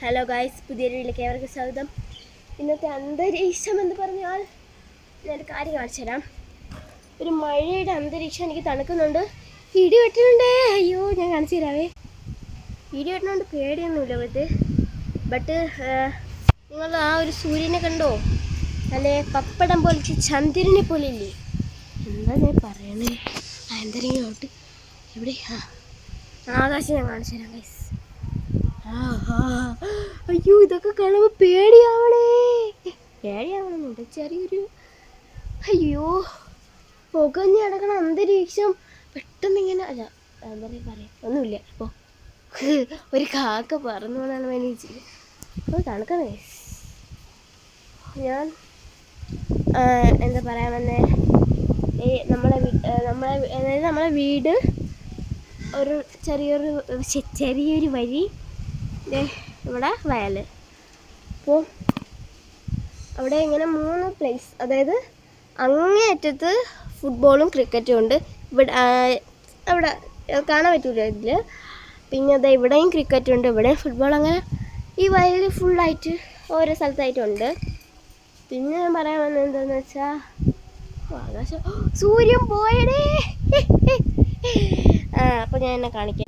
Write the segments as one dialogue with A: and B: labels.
A: Hello guys, പുതിയൊരു വീട്ടിലേക്ക് ഏവർക്കും സ്വാഗതം. ഇന്നത്തെ അന്തരീക്ഷം എന്ന് പറഞ്ഞാൽ ഞാനൊരു കാര്യം കാണിച്ചു തരാം. ഒരു മഴയുടെ അന്തരീക്ഷം, എനിക്ക് തണുക്കുന്നുണ്ട്. ഇടി വെട്ടുന്നുണ്ടേ. അയ്യോ, ഞാൻ കാണിച്ചു തരാവേ. ഇടി വെട്ടുന്നുണ്ട്, പേടിയൊന്നുമില്ല. ബട്ട് നിങ്ങൾ ആ ഒരു സൂര്യനെ കണ്ടോ? അല്ലെ പപ്പടം പോലത്തെ ചന്ദ്രനെ പോലെ ഇല്ലേ? എന്താ ഞാൻ പറയണേ? അന്തരീക്ഷോട്ട് എവിടെ? ആകാശം ഞാൻ കാണിച്ചു തരാം ഗൈസ്. അയ്യോ, ഇതൊക്കെ കാണുമ്പോൾ പേടിയാവണമെന്നുണ്ട് ചെറിയൊരു. അയ്യോ, പുകഞ്ഞ് കിടക്കണ അന്തരീക്ഷം പെട്ടെന്ന് ഇങ്ങനെ. അല്ല, എന്താ പറയാ, ഒന്നുമില്ല. ഇപ്പോൾ ഒരു കാക്ക പറന്നു പോകാനാണ് വേണിച്ച്. അപ്പോൾ തണുക്കണേ. ഞാൻ എന്താ പറയാൻ വന്നേ, നമ്മളെ വീട് ഒരു ചെറിയൊരു വഴി, ഇവിടെ വയൽ. അപ്പോൾ അവിടെ ഇങ്ങനെ 3 പ്ലേസ്, അതായത് അങ്ങേയറ്റത്ത് ഫുട്ബോളും ക്രിക്കറ്റും ഉണ്ട്. ഇവിടെ അവിടെ കാണാൻ പറ്റൂല ഇതിൽ. പിന്നെ അതെ ഇവിടെയും ക്രിക്കറ്റ് ഉണ്ട്, ഇവിടെയും ഫുട്ബോൾ. അങ്ങനെ ഈ വയലിൽ ഫുള്ളായിട്ട് ഓരോ സ്ഥലത്തായിട്ടുണ്ട്. പിന്നെ ഞാൻ പറയാൻ വന്നത് എന്താണെന്ന് വെച്ചാൽ, ആകാശം, സൂര്യൻ പോയടേ. അപ്പോൾ ഞാൻ എന്നെ കാണിക്കാം.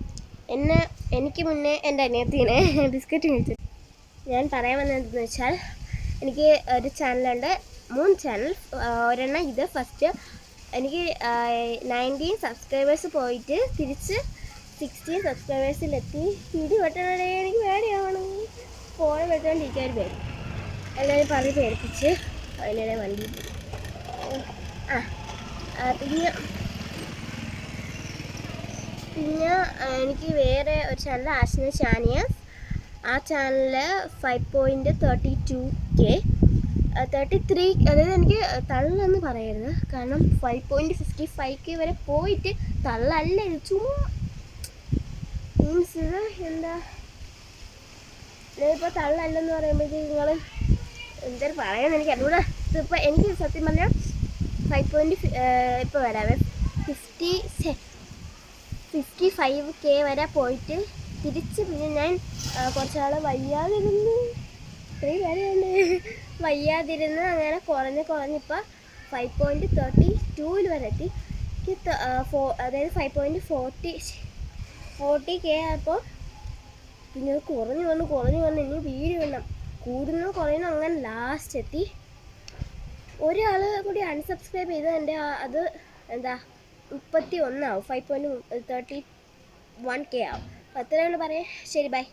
A: എനിക്ക് മുന്നേ എൻ്റെ അനിയത്തിനെ ബിസ്ക്കറ്റ് കഴിച്ചു. ഞാൻ പറയാൻ വന്നത് എന്താണെന്ന് വെച്ചാൽ, എനിക്ക് ഒരു ചാനലുണ്ട്, 3 ചാനൽ. ഒരെണ്ണം ഇത് ഫസ്റ്റ്. എനിക്ക് 19 സബ്സ്ക്രൈബേഴ്സ് പോയിട്ട് തിരിച്ച് 16 സബ്സ്ക്രൈബേഴ്സിലെത്തി. ഇടി വെട്ടണേ, എനിക്ക് പേടിയാവണം. ഫോൺ വെട്ടോണ്ടിരിക്കാൻ പേര് എല്ലാവരും പറഞ്ഞ് പേടിപ്പിച്ച് അതിനെ വണ്ടി. പിന്നെ എനിക്ക് വേറെ ഒരു ചാനൽ, ആഷ്ന ഷാനിയാസ്. ആ ചാനലിൽ 5.32K, 33, അതായത് എനിക്ക് തള്ളെന്ന് പറയരുത്, കാരണം 5.55K വരെ പോയിട്ട് തള്ളല്ല, ഇത് ചുമ്മാ മീൻസ് ഇത് എന്താ. ഇപ്പോൾ തള്ളല്ലെന്ന് പറയുമ്പോഴത്തേക്ക് നിങ്ങൾ എന്തൊരു പറയുന്നത് എനിക്ക് അറിഞ്ഞൂടാ. ഇതിപ്പോൾ എനിക്ക് സത്യം പറഞ്ഞാൽ 5. ഇപ്പോൾ വരാവേ 55K വരെ പോയിട്ട് തിരിച്ച്. പിന്നെ ഞാൻ കുറച്ച് നാൾ വയ്യാതിരുന്ന് അങ്ങനെ കുറഞ്ഞിപ്പോൾ 5.32 വരെ എത്തി. അതായത് 5.40K ആയപ്പോൾ പിന്നെ അത് കുറഞ്ഞു വന്ന് ഇനി വീട് വേണം, കൂടുന്നു കുറയുന്നു, അങ്ങനെ ലാസ്റ്റ് എത്തി. ഒരാൾ കൂടി അൺസബ്സ്ക്രൈബ് ചെയ്ത് എൻ്റെ അത് എന്താ 31 ആവും, 5.31K ആവും. അപ്പോൾ അത്രയേ ഉള്ളൂ പറയാം. ശരി, ബൈ.